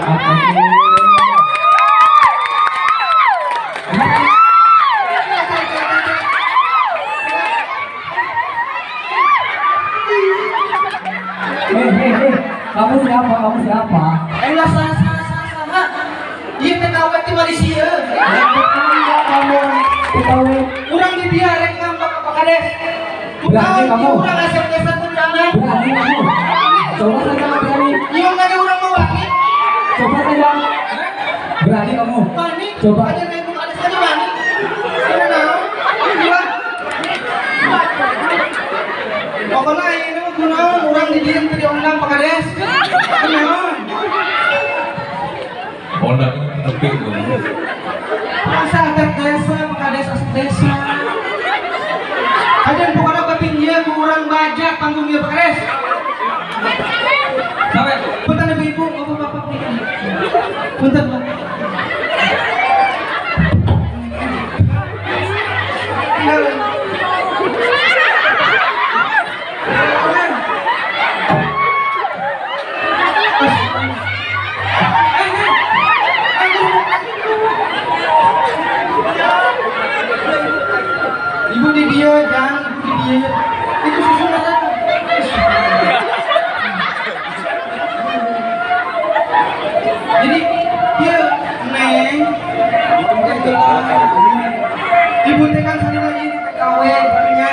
Kamu siapa? Kamu siapa? Lah sama. Ieu teh gawe di Malaysia. Kamu ketahui. Urang di dia rek ngambak ka Kades. Berani kamu. Urang asal desa Kuncana. Berani kamu. Coba saja berani. Ieu enggak ada urang mau lagi. Coba saja. Berani kamu. Bani. Coba. Aja naik Kades aja bani. Kenapa? Pokoknya ini mah kunaon urang di dieu teh diundang ka Kades. Kunaon? Honda lebih dulu. Masa adat desa, Kades asal desa. Aja pokoknya batin ieu ku urang bajak panggung ieu Kades. Sampai punten ibu, bapak-bapak. Punten, Bu. Ibu di dia, jangan ibu di dia. Itu susunan apa? Jadi dia neng, ibu teh kan sana lagi di TKW katanya.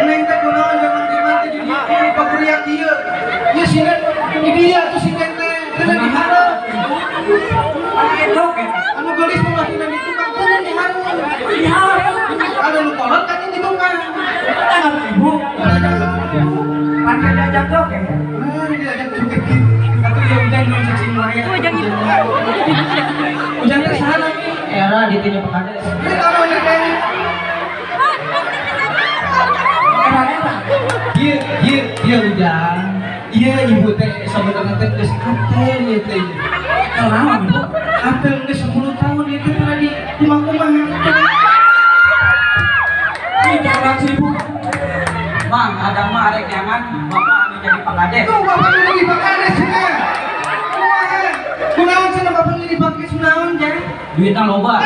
Neng teh kunaon jangan gimana jadi ini paburian dia. Dia sih di dia tuh si teh kena diharap. Anu gelis mah tidak ditukang kena diharap. Ada nu kolot kan ini tukang. Ibu. Pakai jajak dok ya. Diajak joget gitu. Atau ya hujan dong cacing maya. Hujan ke sana nih. Era di tinju Kades. Ini tahu nih kan. Iya hujan. Iya ibu teh sebenarnya teh geus atel ieu teh. Kenapa ibu? Atel geus 10 tahun ieu teh tadi kumaha-kumaha. Ini jangan ibu. Mang, ada mah arek jangan bapak anu jadi Kades. Tuh bapak nu di Kades nya. Kunaon cenah bapak nu di Kades kunaon jadi? Duitnya loba.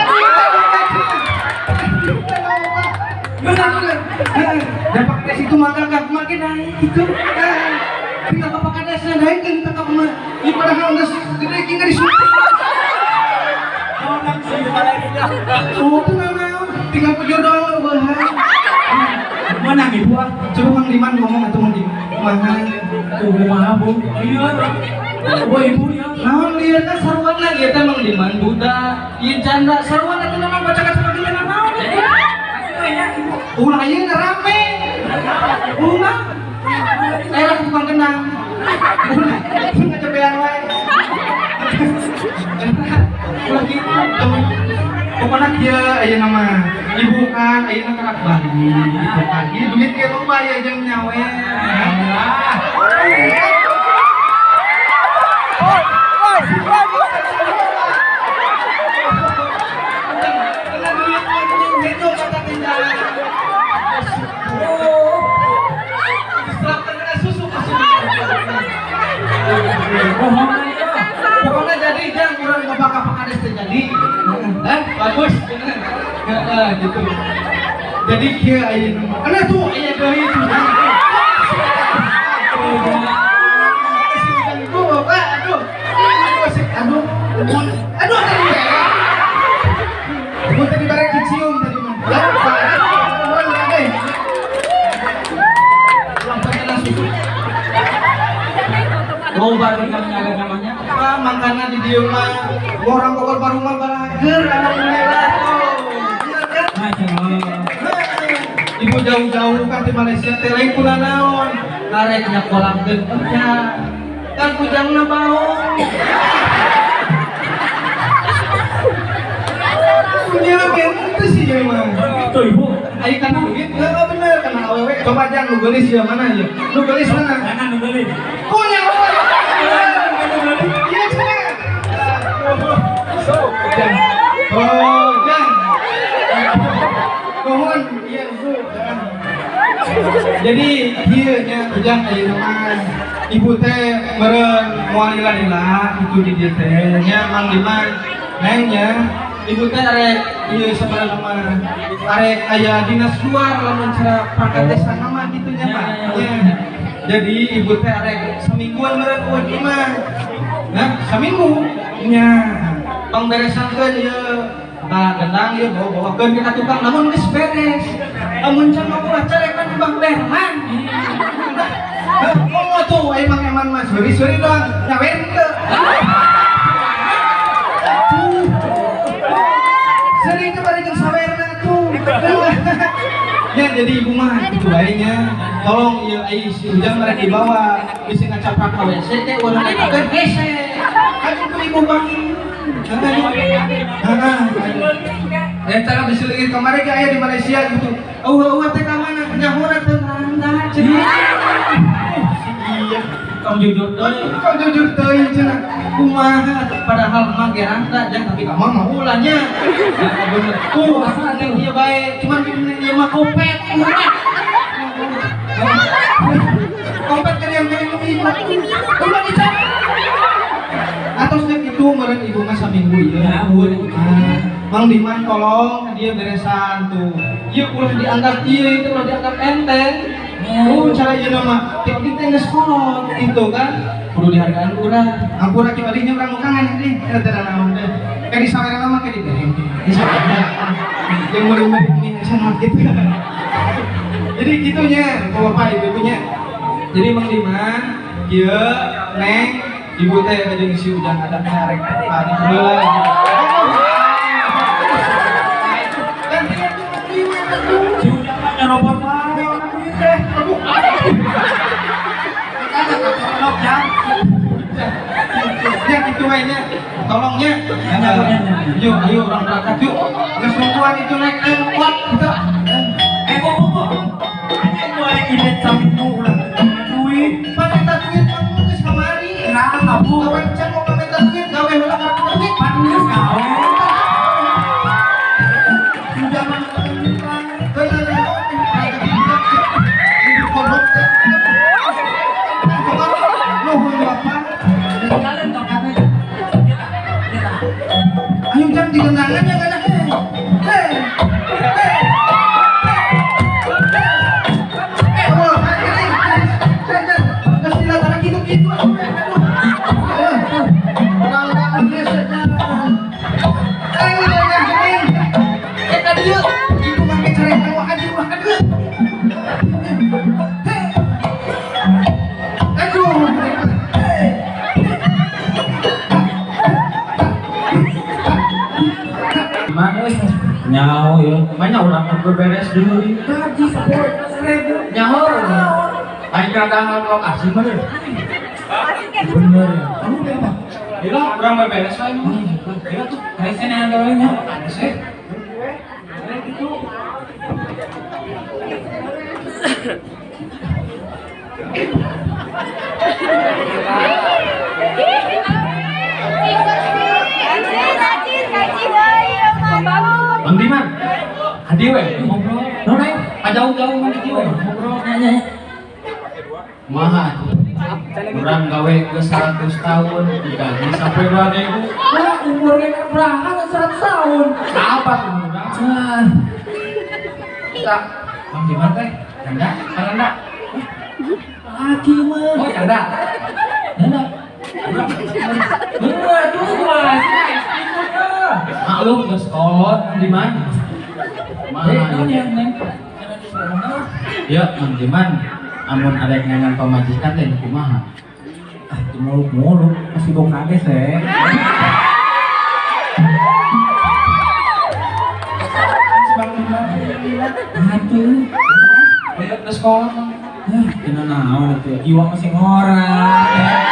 Dapat tes itu maka gak makin naik gitu. Kita bapak kadesnya naik kan kita kemana? Ini padahal udah gede kita disuruh. Oh itu nama tinggal pejodoh bahan. Menang ibu ah. Coba Mang Diman ngomong atau Mang Diman mahal. Tuh kumaha bu? Iya. Bu ibu ya. Naon lihat kan sarwan lagi ya Mang Diman Buddha. Ieu janda sarwan eta nama bacakan sebagai nama naon? Ulah ieu rame. Ulah. Saya tukang kenang. Ulah cobean wae. Ulah gitu. Pokoknya dia aya nama ibu kan aya nama anak Bali gitu kan. Ieu duit ge loba ya jeung nyawe. Pokoknya jadi jangan kurang bapak Kades terjadi. Bagus. Gitu. Jadi kia aya nama. Ana tuh aya deui itu. Aduh. Gua tadi bareng kecium tadi mah. Loba tinggal nyaga namanya. Makanya di dieu mah orang Bogor baru mah balager anak merah tuh. Ibu jauh-jauh kan di Malaysia teh lain puna naon. Karek nya kolam geunya. Kan kujangna baong. Punya gitu sih dia mah. Tuh ibu. Ayo kan duit, enggak bener karena awewe. Coba jangan lu gelis ya mana ya? Lu gelis mana? Jangan nungguin. Punya awewe. Iya cenah. Oh, jangan. Mohon, iya Bu. Jadi, dia nya ujang ayeuna mah ibu teh meren moal lila itu di dieu teh nya Mang Diman nengnya ibu teh arek ieu sabaraha mah arek aya dinas luar lamun cara perangkat desa nama gitu nya Pak. Jadi ibu teh arek semingguan meren ku ieu mah. Nah, seminggu nya pangberesankeun ieu gendang ieu bawa-bawakeun ka tukang namun geus beres. Amun can mah ulah carekan Bang Berman. Oh tuh, emang mas, suri doang, nyawer teu. Sering kemarin jeung sawerna tuh. Ya jadi ibu mah itu baiknya. Tolong ieu ai si Ujang mereka dibawa, bisa ngacaprak ka WC teh ulah ngatakeun gesek. Aduh ku ibu Bang. Eta kan diseuleukeun kemarin ge aya di Malaysia gitu. Eueuh teh ka mana? Nyahoran teu ngaranda cenah. Kau jujur teuing cenah. Kumaha padahal mah ge randa jeung tapi ka mah ulahnya. Bener. Asal teh ieu bae, cuman ieu mah kopet. Kopet kan yang ibu. Ulah dicek. Atos nek itu meureun ibu mah saminggu ieu. Mang Diman tolong dia beresan tuh. Ieu ulah dianggap ieu itu ulah dianggap enteng. Cara ieu mah tiap kita geus kolot gitu kan. Kudu dihargaan urang. Ampura ki badinya urang nu kangen deui. Eta naon teh. Kayak di sawerana mah kayak di bereng. Di sawerana. Yang meureun ini sana gitu. Jadi gitunya, Bapak Ibunya. Jadi Mang Diman, ieu neng ibu teh jeung si Ujang ada arek ari heula. Si Ujang mah nyerobot wae orang ieu teh. Ya gitu we nya. Tolongnya. Yuk, ayo orang berangkat yuk. Geus nungguan itu naik angkot gitu. Bobo. Ini mulai ide saminggu ulah duit. Pamenta duit kamu geus kamari. Nah, Bu. Kawan can mau pamenta duit gawe heula kartu duit. Pantes gawe. Jangan ayo jangan digendangannya kan Nyaho ya, banyak orang berberes dulu. Gaji 10.000. Nyaho. Aing kadang lokasi mana? Bener ya. Kamu berapa? Gila, orang berberes aja. Gila tuh, kayaknya yang galanya. Ada sih. Bang Diman, hadi we ngobrol. Nonai, jauh-jauh mah kieu ngobrol nanya. Maha. Urang gawe ke 100 tahun, digaji sampai 2000. Wah, umurnya berapa 100 tahun? Apa tuh urang? Kita Bang Diman teh, canda, canda. Laki mah. Oh, canda. Canda. Bener tuh, Mas. Maklum geus kolot di mana? Mana yang neng? Ya, Mang Diman, amun arek ngangan pamajikan teh kumaha? Ah, teu muluk-muluk, masih bong kades teh. Bang Diman. Aduh. Lihat ke sekolah. Hah, kena naon atuh? Jiwa masih ngorang.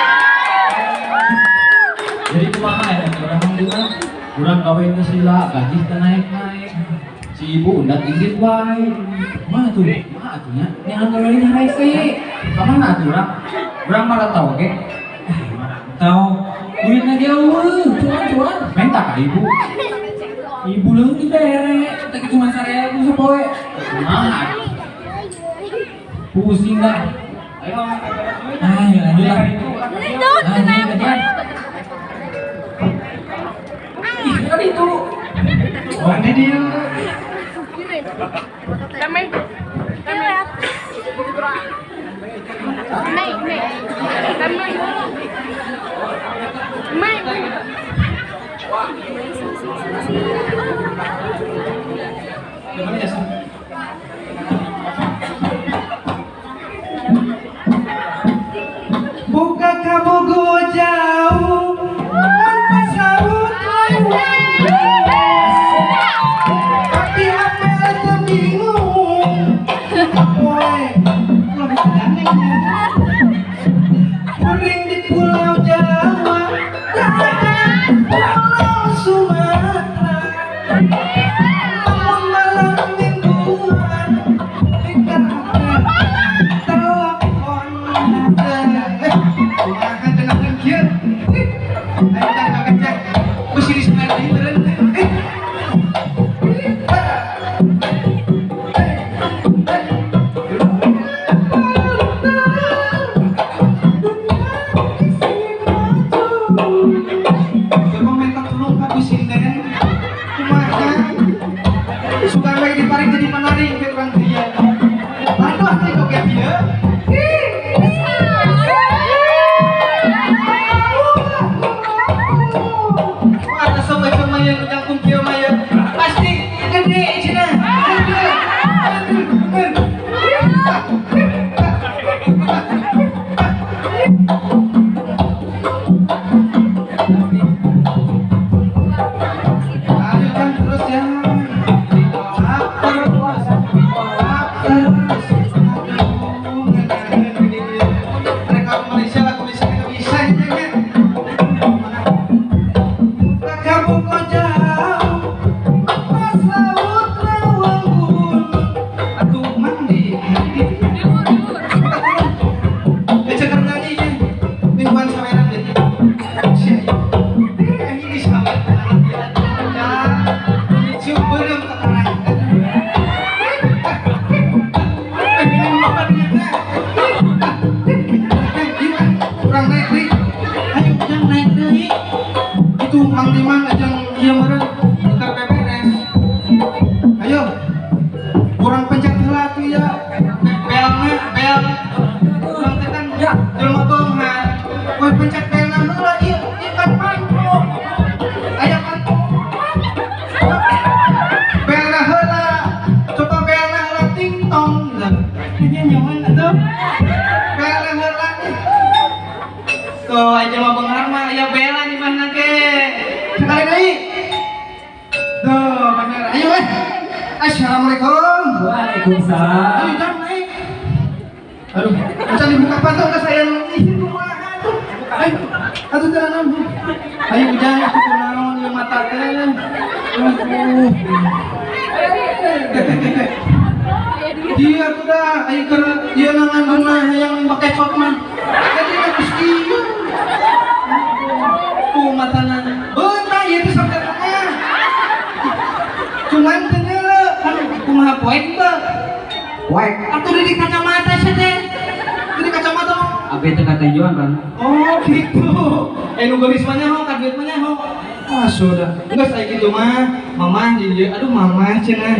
Jadi kumaha ya orang Mang Diman? Urang gawe geus lila, gaji teh naik-naik. Si ibu undat inggit wae. Mah atuh nya? Nya gawe nya rese. Ka mana atuh urang? Urang marantau ge. Marantau. Duitna jauh, cuan. Minta ka ibu. Ibu leung dibere, teh cuma 1.000 sapoe. Kumaha? Pusing dah. Ayo Ayo lanjut lah. Ih, kan itu. Oh, ada dia. Damai. Gimana ya, Sam? Buka kabogo jauh, mantas laut tapi apa terbingung. Puring di Pulau Jawa, dan Pulau Sumatera. Namun malam mingguan, telepon kumaha dengerin kieu. Ayo tang kakek, mesti disengaja beureun. Suka lagi ditarik jadi menarik ke orang dia. Aduh, hati kok kayak dia. Ada sama-sama yang jangkung kia maya. Pasti gede cina. Ayo kan terus ya. Mang Diman aja dia meureun keur beberes. Ayo. Kurang pencet heula tuh ya. Belna, bel. Urang teh kan jelema beunghar. Poe pencet belna heula ieu kan mantro. Aya kan. Belna heula. Coba belna heula ting tong. Ini nyaman atuh. Belna heula. Tuh aja jelema beunghar mah aya bela di mana ge. Sekali lagi. Tuh, benar. Ayo, Assalamualaikum. Waalaikumsalam. Ayo, jangan naik. Aduh, macam dibuka pantai ke saya izin kumaha tuh. Ayo, atuh jalan. Ayo, jangan aku kunaon ieu mata teh. Dia tuh dah, ayo ke dia ngandungna yang pakai cot mah. Jadi geus kieu. Tuh matana. Beunta ieu teh saudara. Cuman kenele kan kumaha poek teh. Poek. Atuh di kacamata sih teh. Di kacamata mah. Abi teh kata Joan kan. Oh gitu. Nu geulis mah nyaho, kaget mah nyaho. Ah sudah. Geus aya kitu mah. Mamah di dieu. Aduh mamah cenah.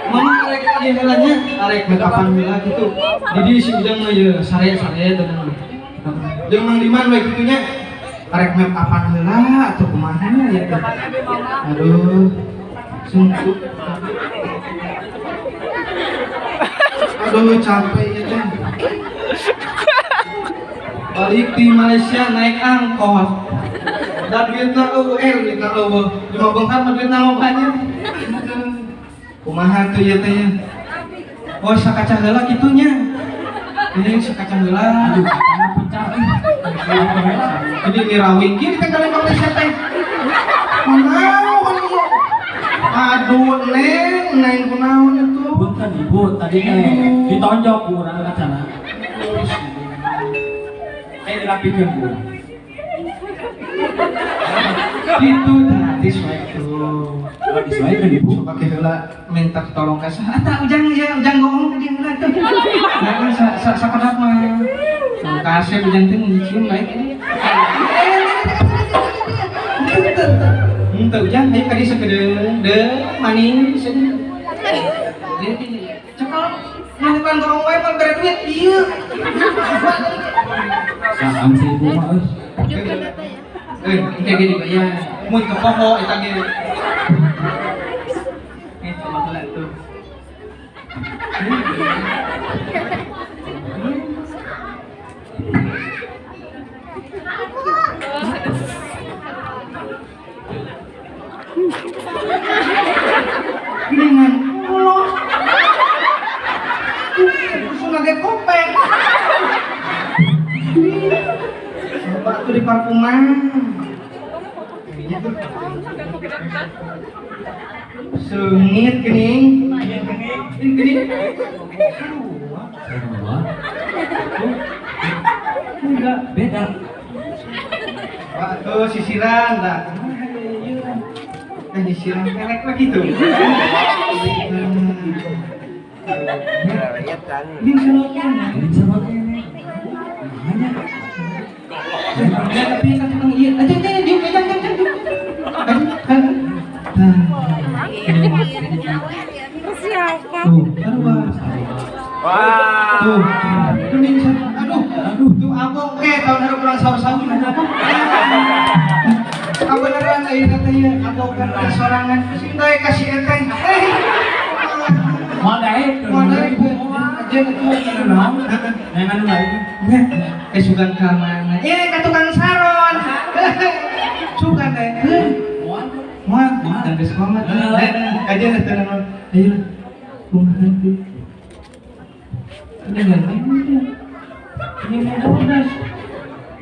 Mama arek ieu heula nya, arek kapan heula kitu. Di dieu si ujang mah ieu sare-sare teh. Jeung Mang Diman we kitu nya. Arek mep kapan heula atuh kumaha ya teh. Aduh. Sungguh. Aduh capek ya teh. Balik di Malaysia naik angkot. Da duitna duitna eueuh. Cuma bongkar mah duitna lobanya. Kumaha tuh ya teh ya. Oh sakaca heula kitunya. Ini sakaca heula. Aduh katana pecah euy. Jadi dirawing kieu teh kali Malaysia teh. Kunaon ieu? Aduh neng kunaon itu? Punten ibu, tadi ditonjok urang kacana. Dirapikeun Bu. Itu tadi suai tuh. Disesuaikan ibu. So pakai heula minta tolong ka saha? Ujang goong di heula tuh. Nah, sakedap mah. Kasih bujang teh muncul baik ini. Tuh jang, ayo kadi sekedeng, maning, sedeng. Cekal, melakukan orang wae mah bere duit ieu. Saam si ibu mah euy. Kayak gini ya, mun ke poho eta ge. Coba heula tuh. Dengan ulos sunage kopek coba tuh di parfuman sengit gening Enggak, beda. waktu sisiran dah nyisiran kelek lagi tuh. Ini sama kene. Ya tapi kan tukang iya. Aja diuk jang. Siapa? Tuh, Tuh, kuning aduh, tuh abang tahun harap kurang sahur-sahur beneran ayo katanya abang kan sorangan sintai kasih enteng Modal aja itu Nengan lagi. sugan ke mana ke tukang saron sugan deh muat dan sekolah aja nih tenang ayo kumaha tuh ini ganti ini mau bodas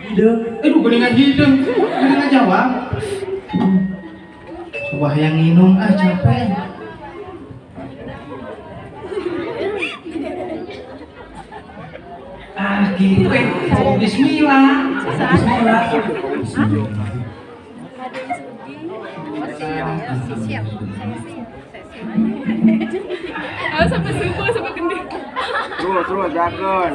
hidup geningan hidung geningan jawab coba yang minum capek gitu bismillah Sampai subuh sampai gending. Terus jagon.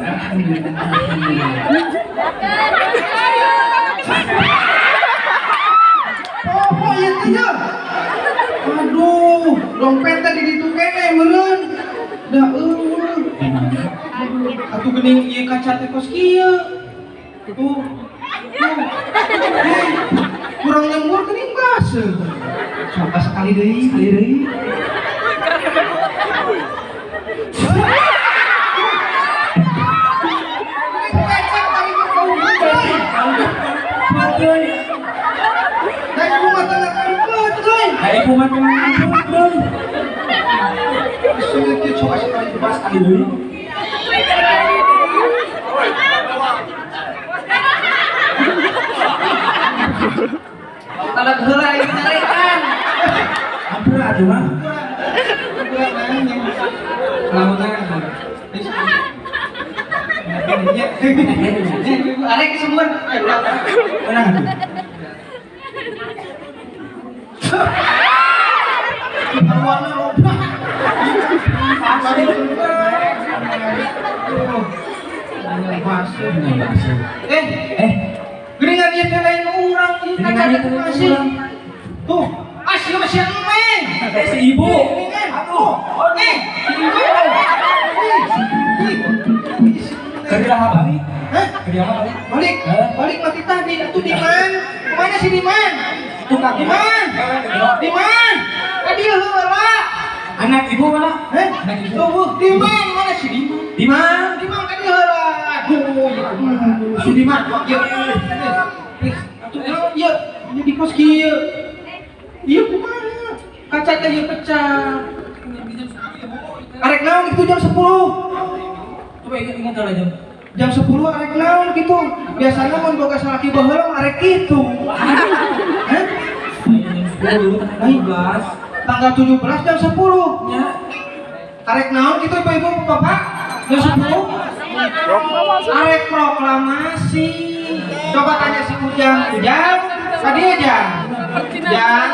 Oh iya tanya. Aduh, dompet tadi ditu kene meureun. Da atuh geuning ieu kaca teh kos kieu. Tuh. Kurang nyembur geuning base. Coba sekali deui. Hai kumat kumat. Sulit coba sekali dibahas kali deui. Kalau heula ieu tarikan. Hampir atuh mah. Arek kesembuhan. Tenang atuh. Warna lupa. Geringan dia teh lain urang, kaca teh masih. Tuh, asih masih emeng. Si ibu. Aduh, nih. Kerja apa nih? Hah? Kerja apa nih? Balik mati tadi itu Diman. Kemana si Diman? Tukang Diman. Tadi heula. Anak ibu mana? Anak ibu. Tuh, Diman mana si Diman? Diman tadi heula. Aduh, si Diman kok ieu. Atuh ieu jadi kos kieu. Ieu kumaha? Kaca teh ieu pecah. Arek naon itu jam 10. Coba ingat jam. Jam 10 arek naon gitu. Biasanya mun boga salaki baheula arek kitu. Hah? Tanggal 17 jam 10. Ya. Arek naon gitu ibu-ibu bapak? Jam 10. Arek proklamasi. Coba tanya si Ujang. Tadi aja. Ujang,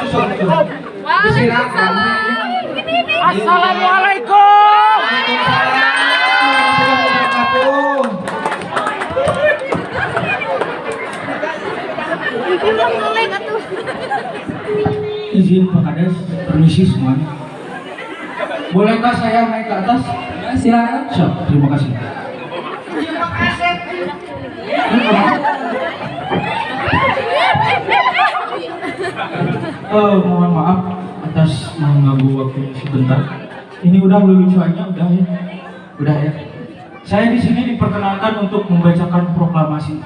susun itu. Silakan. Assalamualaikum. Waalaikumsalam. Bibi mau ngelek atuh. Izin Pak Kades, permisi semuanya. Bolehkah saya naik ke atas? Ya, silakan. Siap, terima kasih. Mohon maaf atas mengganggu waktu sebentar. Ini udah lucuannya, udah ya. Udah ya. Saya di sini diperkenalkan untuk membacakan proklamasi.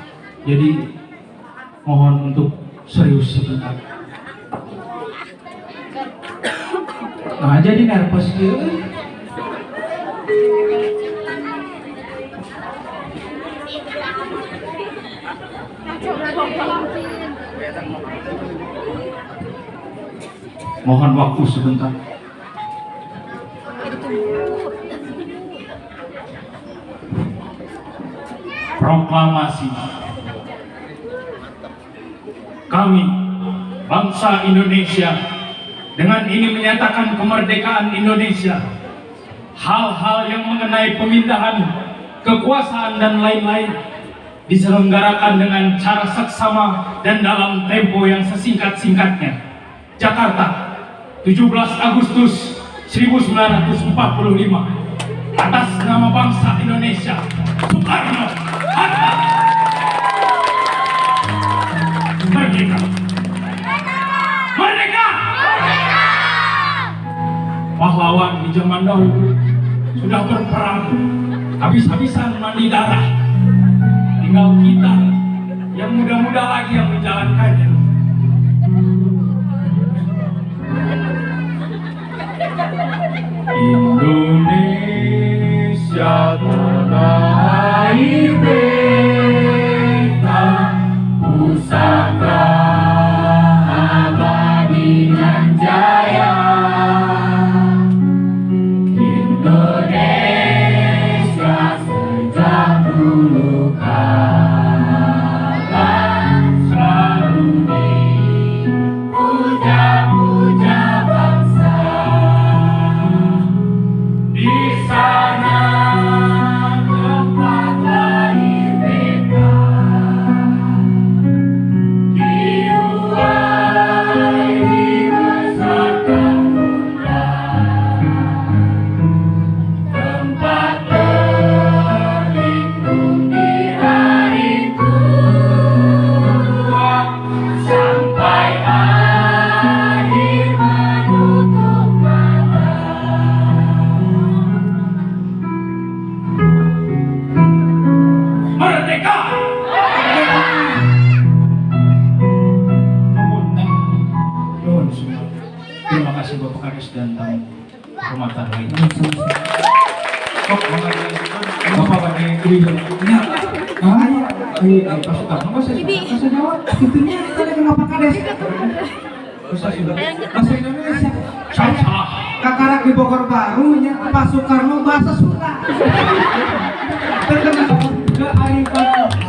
Jadi mohon untuk serius sebentar. Nah, jadi nervous gitu. Mohon waktu sebentar. Proklamasi. Kami, bangsa Indonesia, dengan ini menyatakan kemerdekaan Indonesia. Hal-hal yang mengenai pemindahan kekuasaan dan lain-lain diselenggarakan dengan cara seksama dan dalam tempo yang sesingkat-singkatnya. Jakarta, 17 Agustus 1945. Atas nama bangsa Indonesia, Soekarno Hatta. Merdeka! Merdeka! Pahlawan di zaman dahulu sudah berperang habis-habisan mandi darah. Tinggal kita yang muda-muda lagi yang menjalankannya. Indonesia tanah air beta, pusaka abadi nan jaya. Indonesia sejak dulu kala selalu dipuja-puja bangsa. Di sana tempat lahir beta, diuai dibesarkan bunda, tempat berlindung di hari tua, sampai akhir menutup mata. Merdeka! Nuhun semua. Terima kasih Bapak Kades dan tamu kehormatan lainnya. Kok Bapak pakai kuliah? Ayo, pasukan. Masa saya jawab? Tentunya tadi kenapa Kades? Bahasa Indonesia. Salah. Kakarak di Bogor Baru nya Pak Soekarno bahasa Sunda. Terkenal kearifan lokal.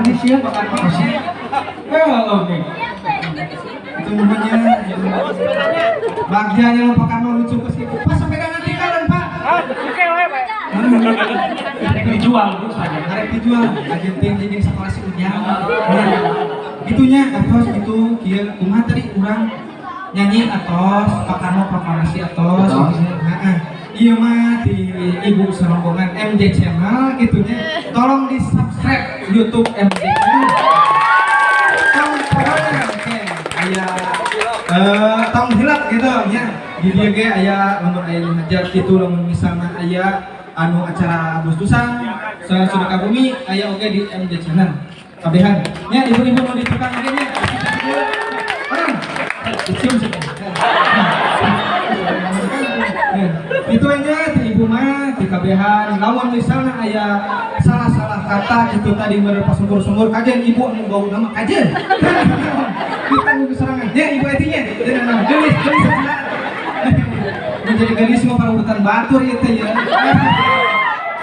Ini siapa Pak Kades? Oke. Itu namanya bagiannya Pak Karno lucu ke situ. Pas sepeda nanti kalian Pak. Oke, Pak. Arek dijual Bu saja. Arek dijual. Lagi ting sekolah si Ujang. Itunya atos itu kieu kumaha tadi urang nyanyi atos Pak Karno proklamasi atos. Heeh. Iya mah di Ibu serombongan MJ Channel gitunya. Tolong di-subscribe YouTube MJ Channel. Aya tong hilap gitu nya di dieu ge aya lamun aya hajat kitu lamun misalna aya anu acara Agustusan Sedekah Bumi aya oge di MJ Channel kabehan nya ibu-ibu mau ditukang oge nya orang dicium sih itu aja ti ibu mah di kabehan lamun misalna aya salah-salah kata gitu tadi bener pas sungkur-sungkur kajen ibu anu bau nama kajen kita nunggu serangan ya ibu etinya gelis menjadi gelis mau parutan batur itu ya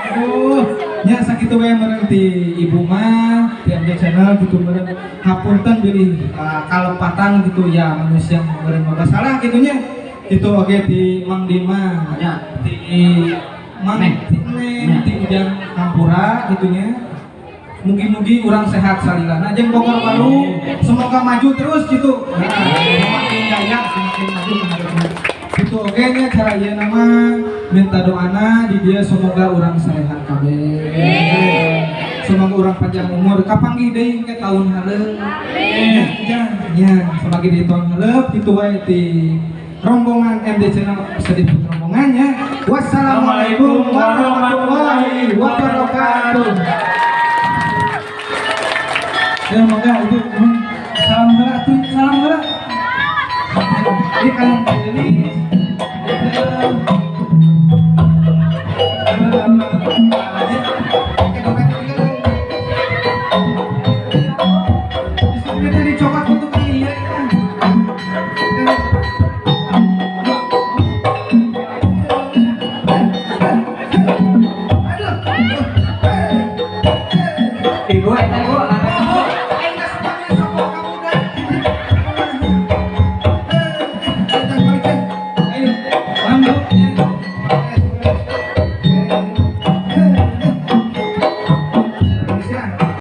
aduh nya sakitu bae meureun ti ibu mah ti MJ Channel gitu meureun hapunten bilih kalepatan gitu ya manusia meureun boga salah gitunya itu oke di Mang Dima ya di Mang Neng di Ujang Hampura gitunya mugi-mugi orang sehat salilana jeung Bogor baru semoga maju terus gitu. Nah, semakin jaya semakin maju itu oke nya cara ieu nama minta doana di dia semoga orang sehat kabeh. Semoga orang panjang umur kapanggih deui ke tahun hareup. Ya, sebagai di tahun hareup kitu wae ti rombongan MD Channel sedikit rombongannya. Wassalamualaikum warahmatullahi wabarakatuh. Ya mangga itu salam heula atuh salam heula. Ini kan ini